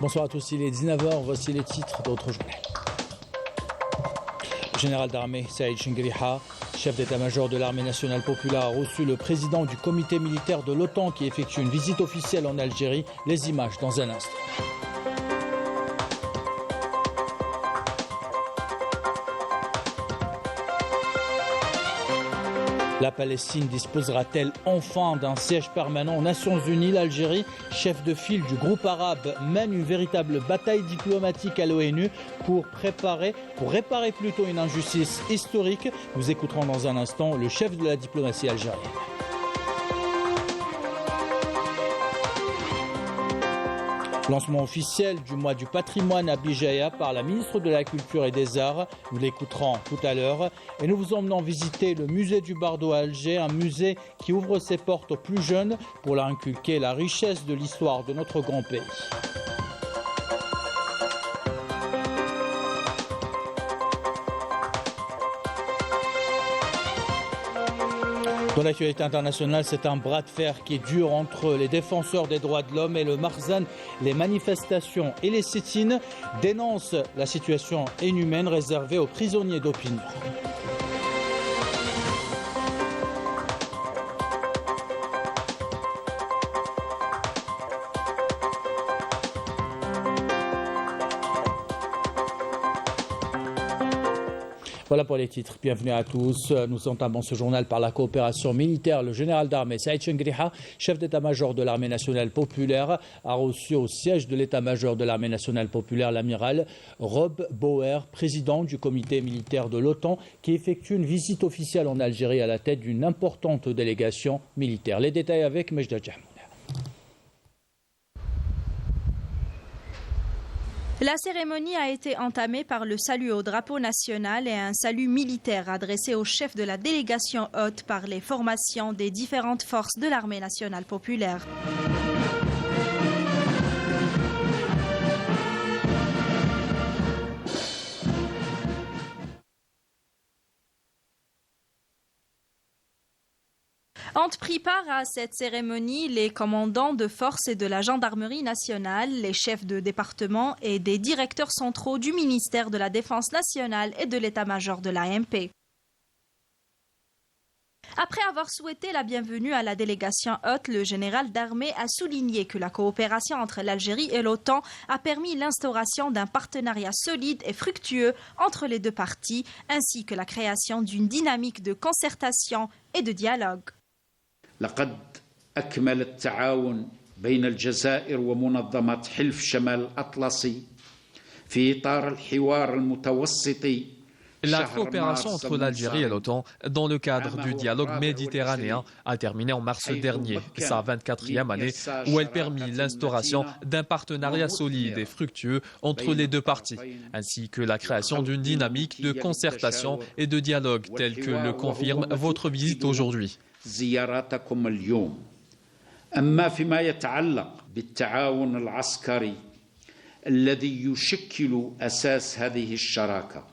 Bonsoir à tous, il est 19h, voici les titres d'autres journaux. Le général d'armée Saïd Chengriha, chef d'état-major de l'armée nationale populaire, a reçu le président du comité militaire de l'OTAN qui effectue une visite officielle en Algérie. Les images dans un instant. La Palestine disposera-t-elle enfin d'un siège permanent aux Nations Unies? L'Algérie, chef de file du groupe arabe, mène une véritable bataille diplomatique à l'ONU pour réparer plutôt une injustice historique. Nous écouterons dans un instant le chef de la diplomatie algérienne. Lancement officiel du mois du patrimoine à Bijaya par la ministre de la Culture et des Arts. Nous l'écouterons tout à l'heure. Et nous vous emmenons visiter le musée du Bardo à Alger, un musée qui ouvre ses portes aux plus jeunes pour leur inculquer la richesse de l'histoire de notre grand pays. Dans l'actualité internationale, c'est un bras de fer qui dure entre les défenseurs des droits de l'homme et le Marzan. Les manifestations et les sit-ins dénoncent la situation inhumaine réservée aux prisonniers d'opinion. Voilà pour les titres. Bienvenue à tous. Nous entamons ce journal par la coopération militaire. Le général d'armée Saïd Chengriha, chef d'état-major de l'armée nationale populaire, a reçu au siège de l'état-major de l'armée nationale populaire l'amiral Rob Bauer, président du comité militaire de l'OTAN, qui effectue une visite officielle en Algérie à la tête d'une importante délégation militaire. Les détails avec Mejda Djahmouna. La cérémonie a été entamée par le salut au drapeau national et un salut militaire adressé au chef de la délégation haute par les formations des différentes forces de l'armée nationale populaire. Ont pris part à cette cérémonie les commandants de forces et de la gendarmerie nationale, les chefs de département et des directeurs centraux du ministère de la Défense nationale et de l'état-major de l'AMP. Après avoir souhaité la bienvenue à la délégation haute, le général d'armée a souligné que la coopération entre l'Algérie et l'OTAN a permis l'instauration d'un partenariat solide et fructueux entre les deux parties, ainsi que la création d'une dynamique de concertation et de dialogue. لقد أكمل التعاون بين الجزائر ومنظمة حلف شمال الأطلسي في إطار الحوار المتوسطي. La coopération entre l'Algérie et l'OTAN dans le cadre du dialogue méditerranéen a terminé en mars dernier, sa 24e année, où elle permit l'instauration d'un partenariat solide et fructueux entre les deux parties, ainsi que la création d'une dynamique de concertation et de dialogue telle que le confirme votre visite aujourd'hui. زيارتكم اليوم. أما فيما يتعلق بالتعاون العسكري الذي يشكل أساس هذه الشراكة.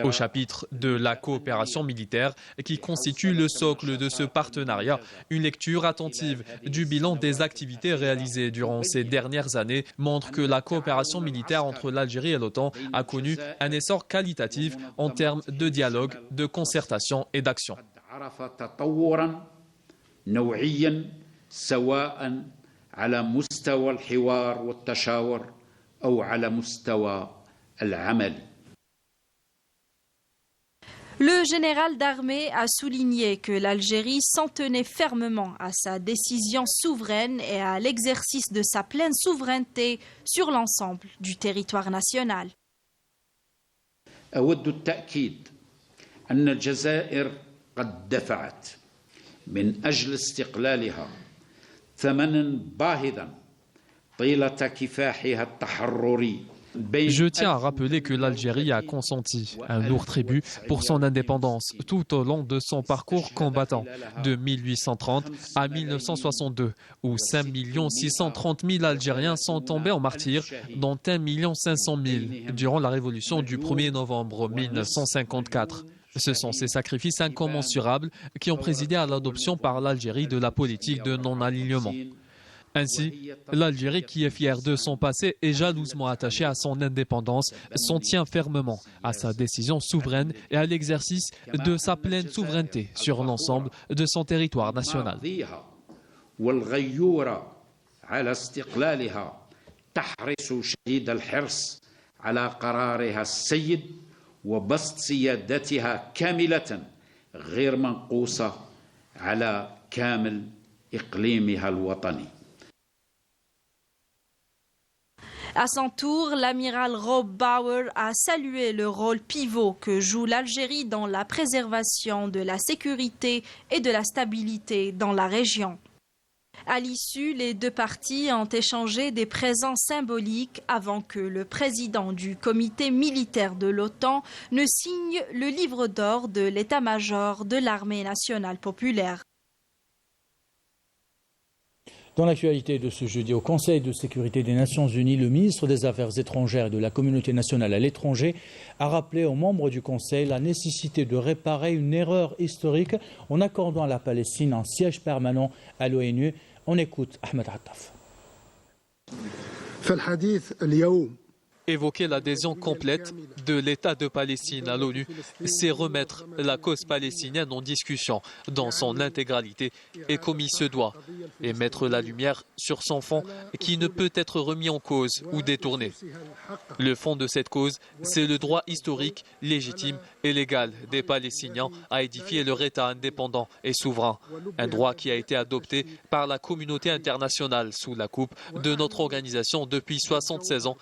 Au chapitre de la coopération militaire qui constitue le socle de ce partenariat, une lecture attentive du bilan des activités réalisées durant ces dernières années montre que la coopération militaire entre l'Algérie et l'OTAN a connu un essor qualitatif en termes de dialogue, de concertation et d'action. Le général d'armée a souligné que l'Algérie s'en tenait fermement à sa décision souveraine et à l'exercice de sa pleine souveraineté sur l'ensemble du territoire national. أود التأكيد أن الجزائر قد دفعت من أجل استقلالها ثمنا باهظا طيلة كفاحها التحرري. Je tiens à rappeler que l'Algérie a consenti un lourd tribut pour son indépendance tout au long de son parcours combattant, de 1830 à 1962, où 5 630 000 Algériens sont tombés en martyrs, dont 1 500 000 durant la révolution du 1er novembre 1954. Ce sont ces sacrifices incommensurables qui ont présidé à l'adoption par l'Algérie de la politique de non-alignement. Ainsi, l'Algérie, qui est fière de son passé et jalousement attachée à son indépendance, s'en tient fermement à sa décision souveraine et à l'exercice de sa pleine souveraineté sur l'ensemble de son territoire national. على استقلالها تحرص شديد الحرص على قرارها السيد وبسط سيادتها كاملة غير منقوصة على كامل إقليمها الوطني. À son tour, l'amiral Rob Bauer a salué le rôle pivot que joue l'Algérie dans la préservation de la sécurité et de la stabilité dans la région. À l'issue, les deux parties ont échangé des présents symboliques avant que le président du comité militaire de l'OTAN ne signe le livre d'or de l'état-major de l'armée nationale populaire. Dans l'actualité de ce jeudi, au Conseil de sécurité des Nations Unies, le ministre des Affaires étrangères et de la communauté nationale à l'étranger a rappelé aux membres du Conseil la nécessité de réparer une erreur historique en accordant à la Palestine un siège permanent à l'ONU. On écoute Ahmed Attaf. Évoquer l'adhésion complète de l'État de Palestine à l'ONU, c'est remettre la cause palestinienne en discussion dans son intégralité et comme il se doit, et mettre la lumière sur son fond qui ne peut être remis en cause ou détourné. Le fond de cette cause, c'est le droit historique, légitime et légal des Palestiniens à édifier leur État indépendant et souverain. Un droit qui a été adopté par la communauté internationale sous la coupe de notre organisation depuis 76 ans.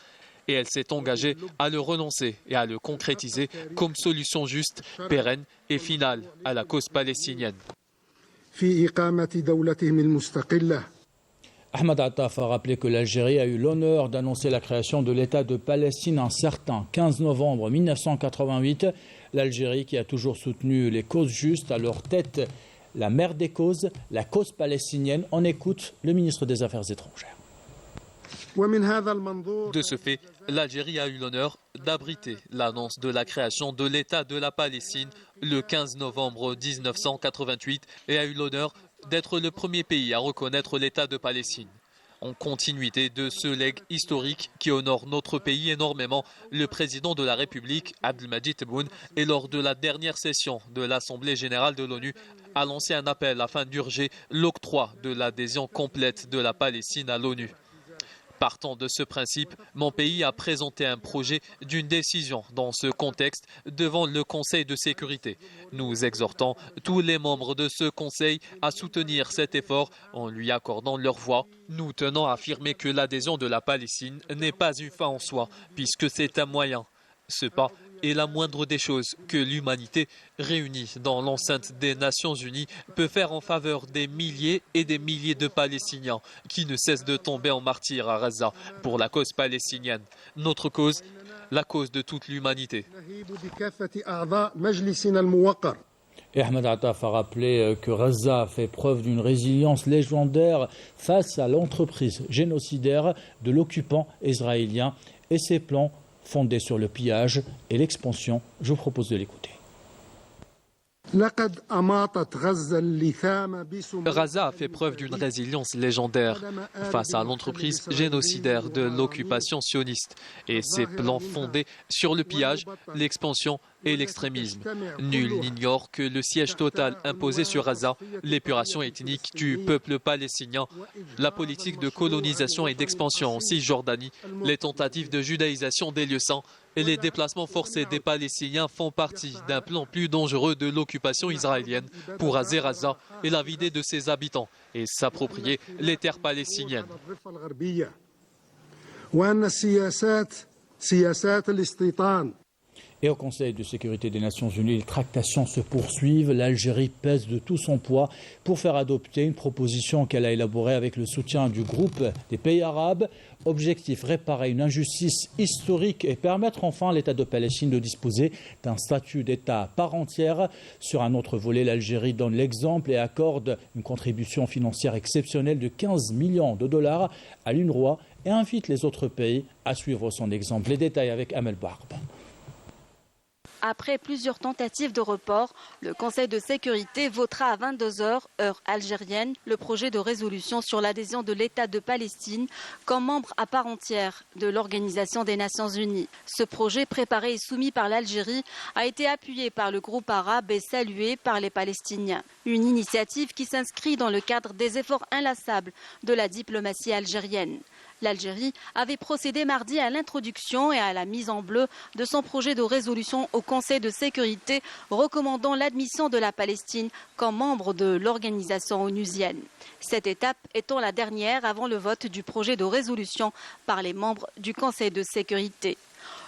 Et elle s'est engagée à le renoncer et à le concrétiser comme solution juste, pérenne et finale à la cause palestinienne. Ahmed Attaf a rappelé que l'Algérie a eu l'honneur d'annoncer la création de l'État de Palestine un certain 15 novembre 1988. L'Algérie qui a toujours soutenu les causes justes, à leur tête la mère des causes, la cause palestinienne. On écoute le ministre des Affaires étrangères. De ce fait, l'Algérie a eu l'honneur d'abriter l'annonce de la création de l'État de la Palestine le 15 novembre 1988 et a eu l'honneur d'être le premier pays à reconnaître l'État de Palestine. En continuité de ce legs historique qui honore notre pays énormément, le président de la République, Abdelmadjid Tebboune, et lors de la dernière session de l'Assemblée générale de l'ONU, a lancé un appel afin d'urger l'octroi de l'adhésion complète de la Palestine à l'ONU. Partant de ce principe, mon pays a présenté un projet d'une décision dans ce contexte devant le Conseil de sécurité. Nous exhortons tous les membres de ce Conseil à soutenir cet effort en lui accordant leur voix. Nous tenons à affirmer que l'adhésion de la Palestine n'est pas une fin en soi, puisque c'est un moyen. Ce pas est la moindre des choses que l'humanité, réunie dans l'enceinte des Nations Unies, peut faire en faveur des milliers et des milliers de Palestiniens qui ne cessent de tomber en martyrs à Gaza pour la cause palestinienne. Notre cause, la cause de toute l'humanité. Et Ahmed Attaf a rappelé que Gaza fait preuve d'une résilience légendaire face à l'entreprise génocidaire de l'occupant israélien et ses plans fondés sur le pillage et l'expansion. Je vous propose de l'écouter. Gaza a fait preuve d'une résilience légendaire face à l'entreprise génocidaire de l'occupation sioniste et ses plans fondés sur le pillage, l'expansion et l'extrémisme. Nul n'ignore que le siège total imposé sur Gaza, l'épuration ethnique du peuple palestinien, la politique de colonisation et d'expansion en Cisjordanie, les tentatives de judaïsation des lieux saints et les déplacements forcés des Palestiniens font partie d'un plan plus dangereux de l'occupation israélienne pour raser Gaza et la vider de ses habitants et s'approprier les terres palestiniennes. Et au Conseil de sécurité des Nations Unies, les tractations se poursuivent. L'Algérie pèse de tout son poids pour faire adopter une proposition qu'elle a élaborée avec le soutien du groupe des pays arabes. Objectif, réparer une injustice historique et permettre enfin à l'État de Palestine de disposer d'un statut d'État à part entière. Sur un autre volet, l'Algérie donne l'exemple et accorde une contribution financière exceptionnelle de 15 millions de dollars à l'UNRWA et invite les autres pays à suivre son exemple. Les détails avec Amel Barb. Après plusieurs tentatives de report, le Conseil de sécurité votera à 22h, heure algérienne, le projet de résolution sur l'adhésion de l'État de Palestine comme membre à part entière de l'Organisation des Nations Unies. Ce projet, préparé et soumis par l'Algérie, a été appuyé par le groupe arabe et salué par les Palestiniens. Une initiative qui s'inscrit dans le cadre des efforts inlassables de la diplomatie algérienne. L'Algérie avait procédé mardi à l'introduction et à la mise en bleu de son projet de résolution au Conseil de sécurité recommandant l'admission de la Palestine comme membre de l'organisation onusienne. Cette étape étant la dernière avant le vote du projet de résolution par les membres du Conseil de sécurité.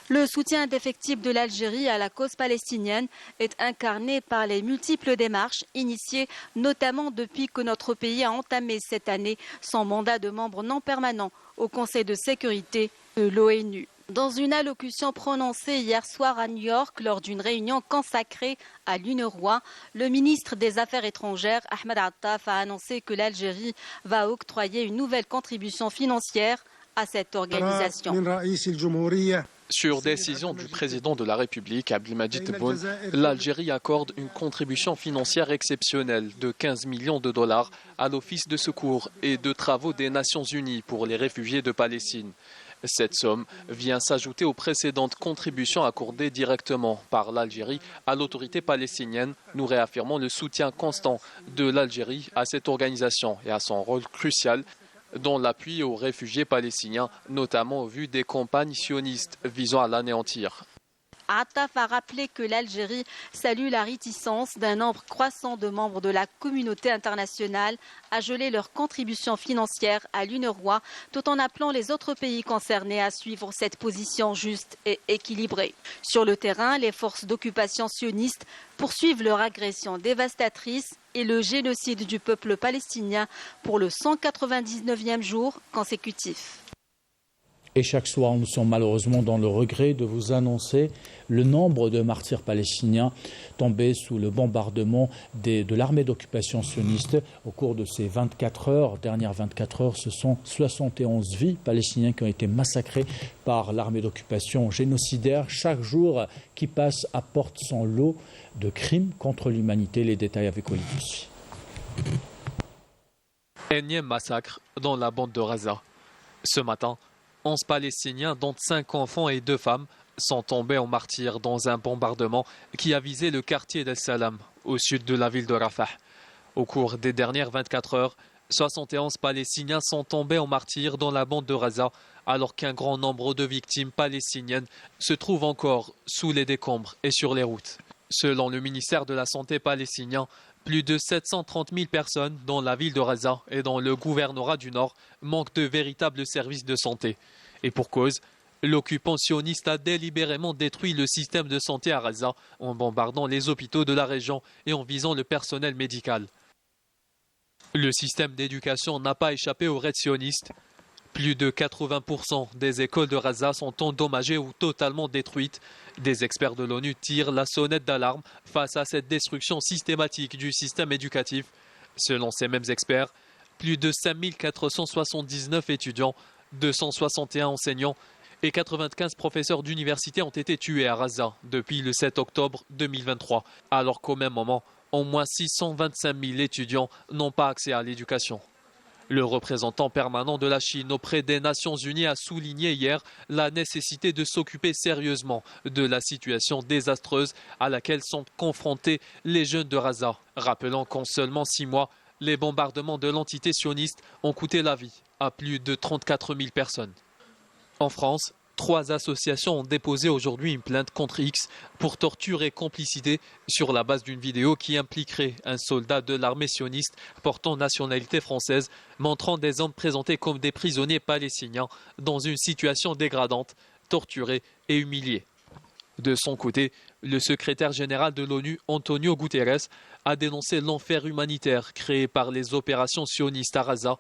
Le soutien indéfectible de l'Algérie à la cause palestinienne est incarné par les multiples démarches initiées, notamment depuis que notre pays a entamé cette année son mandat de membre non permanent au Conseil de sécurité de l'ONU. Dans une allocution prononcée hier soir à New York lors d'une réunion consacrée à l'UNRWA, le ministre des Affaires étrangères, Ahmed Attaf, a annoncé que l'Algérie va octroyer une nouvelle contribution financière à cette organisation. Sur décision du président de la République, Abdelmadjid Tebboune, l'Algérie accorde une contribution financière exceptionnelle de 15 millions de dollars à l'Office de secours et de travaux des Nations Unies pour les réfugiés de Palestine. Cette somme vient s'ajouter aux précédentes contributions accordées directement par l'Algérie à l'autorité palestinienne, nous réaffirmons le soutien constant de l'Algérie à cette organisation et à son rôle crucial dans l'appui aux réfugiés palestiniens, notamment au vu des campagnes sionistes visant à l'anéantir. Attaf a rappelé que l'Algérie salue la réticence d'un nombre croissant de membres de la communauté internationale à geler leurs contributions financières à l'UNRWA, tout en appelant les autres pays concernés à suivre cette position juste et équilibrée. Sur le terrain, les forces d'occupation sionistes poursuivent leur agression dévastatrice et le génocide du peuple palestinien pour le 199e jour consécutif. Et chaque soir, nous sommes malheureusement dans le regret de vous annoncer le nombre de martyrs palestiniens tombés sous le bombardement de l'armée d'occupation sioniste. Au cours de ces dernières 24 heures, ce sont 71 vies palestiniennes qui ont été massacrées par l'armée d'occupation génocidaire. Chaque jour qui passe apporte son lot de crimes contre l'humanité. Les détails avec Olivier Boussi. Énième massacre dans la bande de Gaza. Ce matin, 11 Palestiniens, dont 5 enfants et 2 femmes, sont tombés en martyrs dans un bombardement qui a visé le quartier d'El Salam, au sud de la ville de Rafah. Au cours des dernières 24 heures, 71 Palestiniens sont tombés en martyrs dans la bande de Gaza, alors qu'un grand nombre de victimes palestiniennes se trouvent encore sous les décombres et sur les routes. Selon le ministère de la Santé palestinien, plus de 730 000 personnes dans la ville de Gaza et dans le gouvernorat du Nord manquent de véritables services de santé. Et pour cause, l'occupant sioniste a délibérément détruit le système de santé à Gaza en bombardant les hôpitaux de la région et en visant le personnel médical. Le système d'éducation n'a pas échappé aux raids sionistes. Plus de 80% des écoles de Gaza sont endommagées ou totalement détruites. Des experts de l'ONU tirent la sonnette d'alarme face à cette destruction systématique du système éducatif. Selon ces mêmes experts, plus de 5479 étudiants, 261 enseignants et 95 professeurs d'université ont été tués à Gaza depuis le 7 octobre 2023, alors qu'au même moment, au moins 625 000 étudiants n'ont pas accès à l'éducation. Le représentant permanent de la Chine auprès des Nations Unies a souligné hier la nécessité de s'occuper sérieusement de la situation désastreuse à laquelle sont confrontés les jeunes de Gaza, rappelant qu'en seulement 6 mois, les bombardements de l'entité sioniste ont coûté la vie à plus de 34 000 personnes. En France, 3 associations ont déposé aujourd'hui une plainte contre X pour torture et complicité sur la base d'une vidéo qui impliquerait un soldat de l'armée sioniste portant nationalité française, montrant des hommes présentés comme des prisonniers palestiniens dans une situation dégradante, torturés et humiliés. De son côté, le secrétaire général de l'ONU, Antonio Guterres, a dénoncé l'enfer humanitaire créé par les opérations sionistes à Gaza,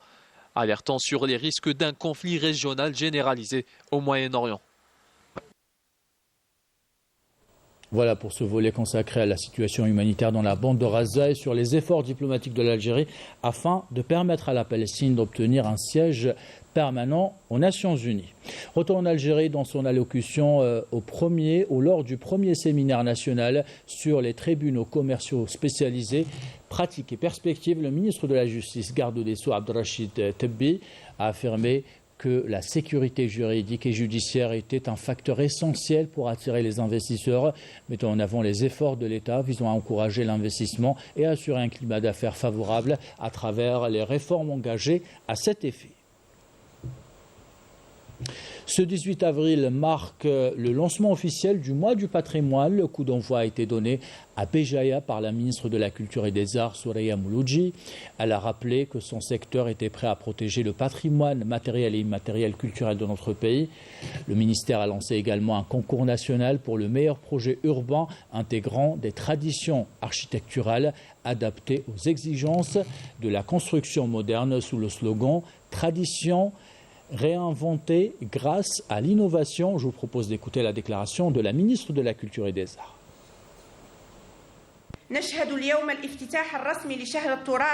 alertant sur les risques d'un conflit régional généralisé au Moyen-Orient. Voilà pour ce volet consacré à la situation humanitaire dans la bande de Gaza et sur les efforts diplomatiques de l'Algérie afin de permettre à la Palestine d'obtenir un siège permanent aux Nations Unies. Retour en Algérie dans son allocution lors du premier séminaire national sur les tribunaux commerciaux spécialisés, pratiques et perspectives, le ministre de la Justice, garde des Sceaux Abdelrachid Tebbi, a affirmé que la sécurité juridique et judiciaire était un facteur essentiel pour attirer les investisseurs, mettant en avant les efforts de l'État visant à encourager l'investissement et à assurer un climat d'affaires favorable à travers les réformes engagées à cet effet. Ce 18 avril marque le lancement officiel du mois du patrimoine. Le coup d'envoi a été donné à Béjaïa par la ministre de la Culture et des Arts, Soraya Mouloudji. Elle a rappelé que son secteur était prêt à protéger le patrimoine matériel et immatériel culturel de notre pays. Le ministère a lancé également un concours national pour le meilleur projet urbain intégrant des traditions architecturales adaptées aux exigences de la construction moderne sous le slogan « Tradition réinventée grâce à l'innovation ». Je vous propose d'écouter la déclaration de la ministre de la Culture et des Arts.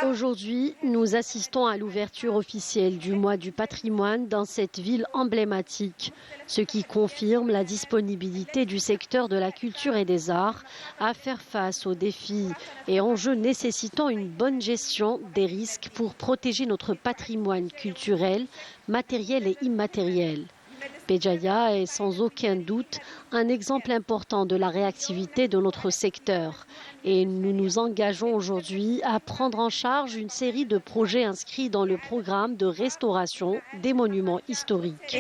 Aujourd'hui, nous assistons à l'ouverture officielle du mois du patrimoine dans cette ville emblématique, ce qui confirme la disponibilité du secteur de la culture et des arts à faire face aux défis et enjeux nécessitant une bonne gestion des risques pour protéger notre patrimoine culturel, matériel et immatériel. Béjaïa est sans aucun doute un exemple important de la réactivité de notre secteur et nous nous engageons aujourd'hui à prendre en charge une série de projets inscrits dans le programme de restauration des monuments historiques.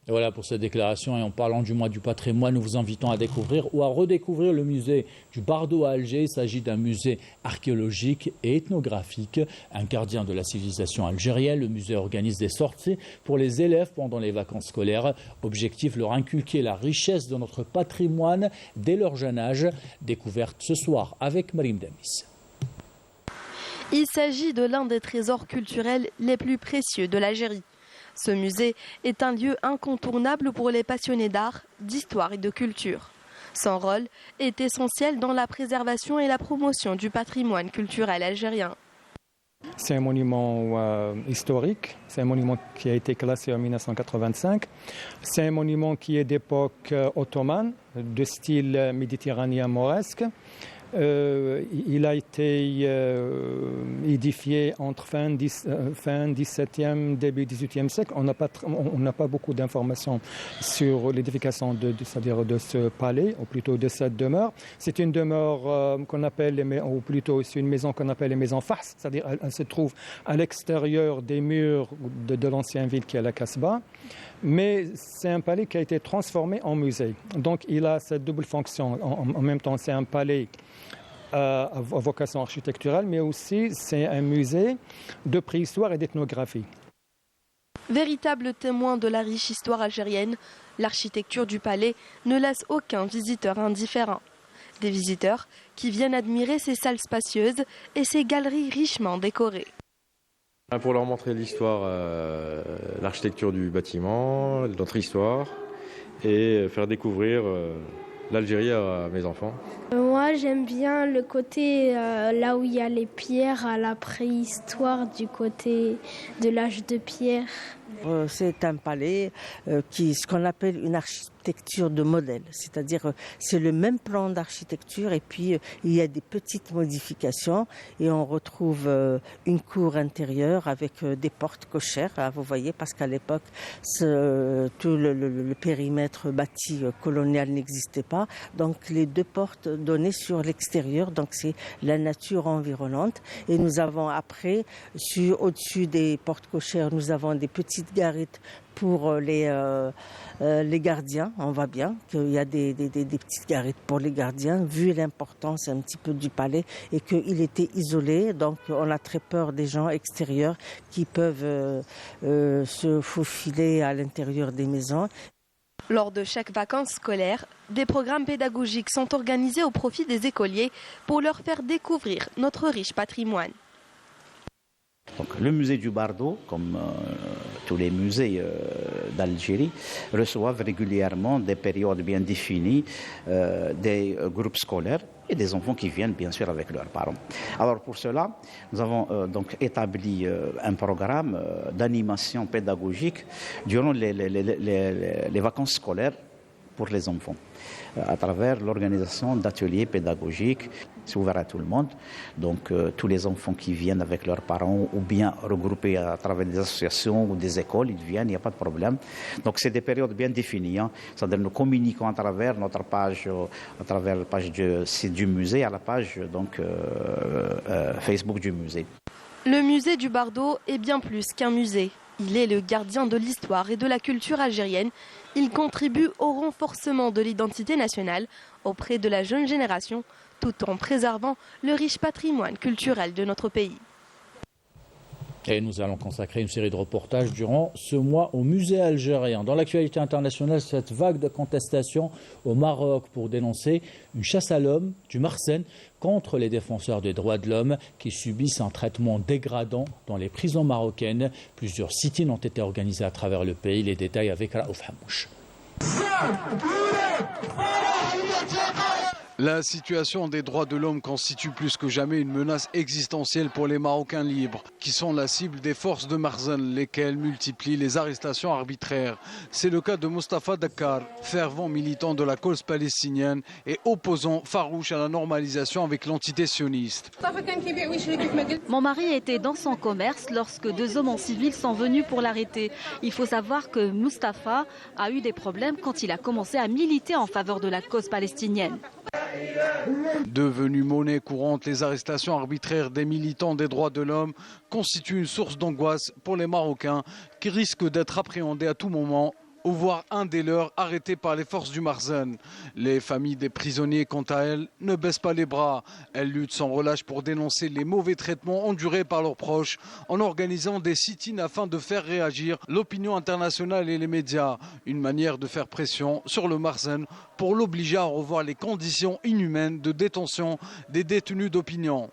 Et voilà pour cette déclaration. Et en parlant du mois du patrimoine, nous vous invitons à découvrir ou à redécouvrir le musée du Bardo à Alger. Il s'agit d'un musée archéologique et ethnographique, un gardien de la civilisation algérienne. Le musée organise des sorties pour les élèves pendant les vacances scolaires. Objectif, leur inculquer la richesse de notre patrimoine dès leur jeune âge. Découverte ce soir avec Marim Damis. Il s'agit de l'un des trésors culturels les plus précieux de l'Algérie. Ce musée est un lieu incontournable pour les passionnés d'art, d'histoire et de culture. Son rôle est essentiel dans la préservation et la promotion du patrimoine culturel algérien. C'est un monument historique, c'est un monument qui a été classé en 1985. C'est un monument qui est d'époque ottomane, de style méditerranéen mauresque. Il a été édifié entre fin 17e, début 18e siècle. On n'a pas beaucoup d'informations sur l'édification c'est-à-dire de ce palais, ou plutôt de cette demeure. C'est une demeure qu'on appelle, ou plutôt c'est une maison qu'on appelle les maisons Fahs, c'est-à-dire elle se trouve à l'extérieur des murs de l'ancienne ville qui est la Casbah. Mais c'est un palais qui a été transformé en musée. Donc il a cette double fonction. En même temps, c'est un palais à vocation architecturale, mais aussi c'est un musée de préhistoire et d'ethnographie. Véritable témoin de la riche histoire algérienne, l'architecture du palais ne laisse aucun visiteur indifférent. Des visiteurs qui viennent admirer ses salles spacieuses et ses galeries richement décorées. Pour leur montrer l'histoire, l'architecture du bâtiment, notre histoire, et faire découvrir l'Algérie à mes enfants. Moi, j'aime bien le côté là où il y a les pierres à la préhistoire, du côté de l'âge de pierre. C'est un palais ce qu'on appelle une architecture de modèle, c'est-à-dire c'est le même plan d'architecture et puis il y a des petites modifications et on retrouve une cour intérieure avec des portes cochères, hein, vous voyez, parce qu'à l'époque tout le périmètre bâti colonial n'existait pas, donc les deux portes donnaient sur l'extérieur, donc c'est la nature environnante. Et nous avons après, au-dessus des portes cochères, nous avons des petites garettes pour les gardiens. On voit bien qu'il y a des petites garettes pour les gardiens, vu l'importance un petit peu du palais et qu'il était isolé. Donc on a très peur des gens extérieurs qui peuvent se faufiler à l'intérieur des maisons. Lors de chaque vacances scolaires, des programmes pédagogiques sont organisés au profit des écoliers pour leur faire découvrir notre riche patrimoine. Donc, le musée du Bardo, comme tous les musées d'Algérie reçoivent régulièrement des périodes bien définies des groupes scolaires et des enfants qui viennent bien sûr avec leurs parents. Alors pour cela, nous avons donc établi un programme d'animation pédagogique durant les vacances scolaires pour les enfants, à travers l'organisation d'ateliers pédagogiques. C'est ouvert à tout le monde. Donc tous les enfants qui viennent avec leurs parents ou bien regroupés à travers des associations ou des écoles, ils viennent, il n'y a pas de problème. Donc c'est des périodes bien définies. C'est-à-dire nous communiquons à travers notre page, à travers la page du musée, à la page donc, Facebook du musée. Le musée du Bardo est bien plus qu'un musée. Il est le gardien de l'histoire et de la culture algérienne. Il contribue au renforcement de l'identité nationale auprès de la jeune génération, tout en préservant le riche patrimoine culturel de notre pays. Et nous allons consacrer une série de reportages durant ce mois au musée algérien. Dans l'actualité internationale, cette vague de contestation au Maroc pour dénoncer une chasse à l'homme du Marsène contre les défenseurs des droits de l'homme qui subissent un traitement dégradant dans les prisons marocaines. Plusieurs sit-ins ont été organisés à travers le pays. Les détails avec Raouf Hamouche. La situation des droits de l'homme constitue plus que jamais une menace existentielle pour les Marocains libres, qui sont la cible des forces de Marsène, lesquelles multiplient les arrestations arbitraires. C'est le cas de Mostafa Dakar, fervent militant de la cause palestinienne et opposant farouche à la normalisation avec l'entité sioniste. Mon mari était dans son commerce lorsque 2 hommes en civil sont venus pour l'arrêter. Il faut savoir que Mostafa a eu des problèmes quand il a commencé à militer en faveur de la cause palestinienne. Devenues monnaie courante, les arrestations arbitraires des militants des droits de l'homme constituent une source d'angoisse pour les Marocains qui risquent d'être appréhendés à tout moment ou voir un des leurs arrêté par les forces du Marsène. Les familles des prisonniers, quant à elles, ne baissent pas les bras. Elles luttent sans relâche pour dénoncer les mauvais traitements endurés par leurs proches en organisant des sit-ins afin de faire réagir l'opinion internationale et les médias. Une manière de faire pression sur le Marsène pour l'obliger à revoir les conditions inhumaines de détention des détenus d'opinion.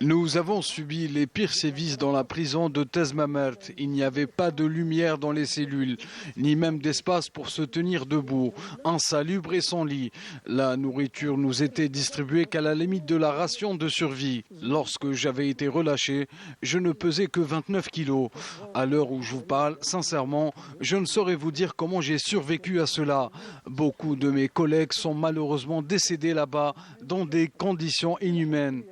Nous avons subi les pires sévices dans la prison de Tezmamert. Il n'y avait pas de lumière dans les cellules, ni même d'espace pour se tenir debout, insalubre et sans lit. La nourriture nous était distribuée qu'à la limite de la ration de survie. Lorsque j'avais été relâché, je ne pesais que 29 kilos. À l'heure où je vous parle, sincèrement, je ne saurais vous dire comment j'ai survécu à cela. Beaucoup de mes collègues sont malheureusement décédés là-bas dans des conditions inhumaines.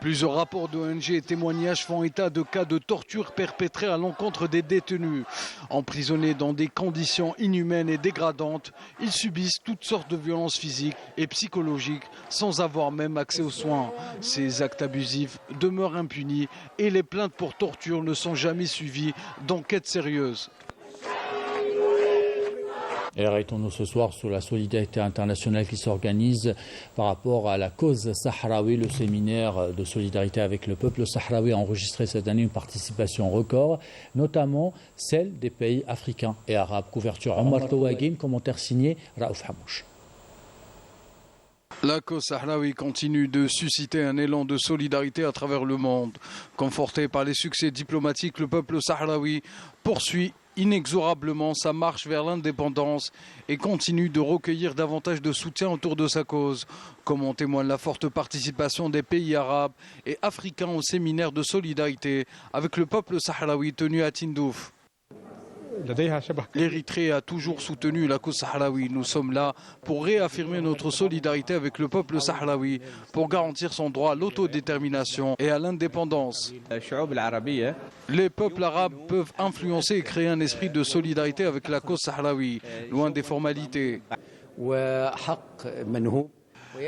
Plusieurs rapports d'ONG et témoignages font état de cas de torture perpétrés à l'encontre des détenus. Emprisonnés dans des conditions inhumaines et dégradantes, ils subissent toutes sortes de violences physiques et psychologiques sans avoir même accès aux soins. Ces actes abusifs demeurent impunis et les plaintes pour torture ne sont jamais suivies d'enquêtes sérieuses. Et arrêtons-nous ce soir sur la solidarité internationale qui s'organise par rapport à la cause sahraoui. Le séminaire de solidarité avec le peuple sahraoui a enregistré cette année une participation record, notamment celle des pays africains et arabes. Couverture Omar Tawagin, commentaire signé Raouf Hamouche. La cause sahraoui continue de susciter un élan de solidarité à travers le monde. Conforté par les succès diplomatiques, le peuple sahraoui poursuit inexorablement sa marche vers l'indépendance et continue de recueillir davantage de soutien autour de sa cause, comme en témoigne la forte participation des pays arabes et africains au séminaire de solidarité avec le peuple sahraoui tenu à Tindouf. L'Érythrée a toujours soutenu la cause sahraoui. Nous sommes là pour réaffirmer notre solidarité avec le peuple sahraoui, pour garantir son droit à l'autodétermination et à l'indépendance. Les peuples arabes peuvent influencer et créer un esprit de solidarité avec la cause sahraoui, loin des formalités.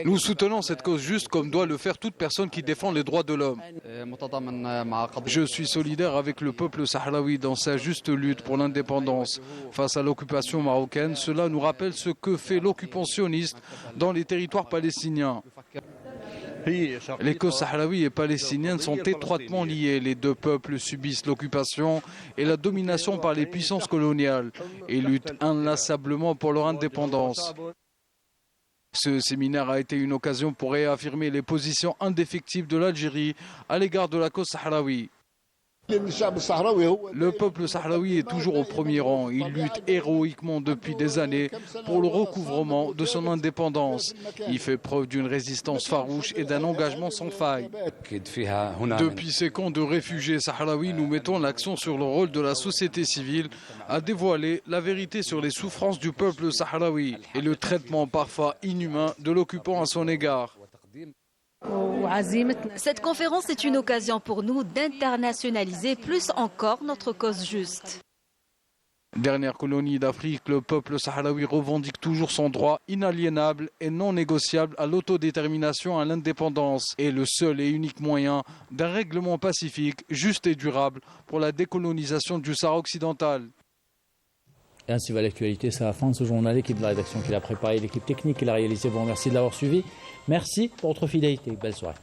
Nous soutenons cette cause juste comme doit le faire toute personne qui défend les droits de l'homme. Je suis solidaire avec le peuple sahraoui dans sa juste lutte pour l'indépendance. Face à l'occupation marocaine, cela nous rappelle ce que fait l'occupationniste dans les territoires palestiniens. Les causes sahraouis et palestiniennes sont étroitement liées. Les deux peuples subissent l'occupation et la domination par les puissances coloniales et luttent inlassablement pour leur indépendance. Ce séminaire a été une occasion pour réaffirmer les positions indéfectibles de l'Algérie à l'égard de la cause sahraoui. Le peuple sahraoui est toujours au premier rang. Il lutte héroïquement depuis des années pour le recouvrement de son indépendance. Il fait preuve d'une résistance farouche et d'un engagement sans faille. Depuis ces camps de réfugiés sahraouis, nous mettons l'accent sur le rôle de la société civile à dévoiler la vérité sur les souffrances du peuple sahraoui et le traitement parfois inhumain de l'occupant à son égard. Cette conférence est une occasion pour nous d'internationaliser plus encore notre cause juste. Dernière colonie d'Afrique, le peuple sahraoui revendique toujours son droit inaliénable et non négociable à l'autodétermination, à l'indépendance, et le seul et unique moyen d'un règlement pacifique, juste et durable pour la décolonisation du Sahara occidental. Et ainsi va l'actualité, c'est la fin de ce journal. L'équipe de la rédaction qui l'a préparé, l'équipe technique qui l'a réalisé, vous remercie de l'avoir suivi. Merci pour votre fidélité. Belle soirée.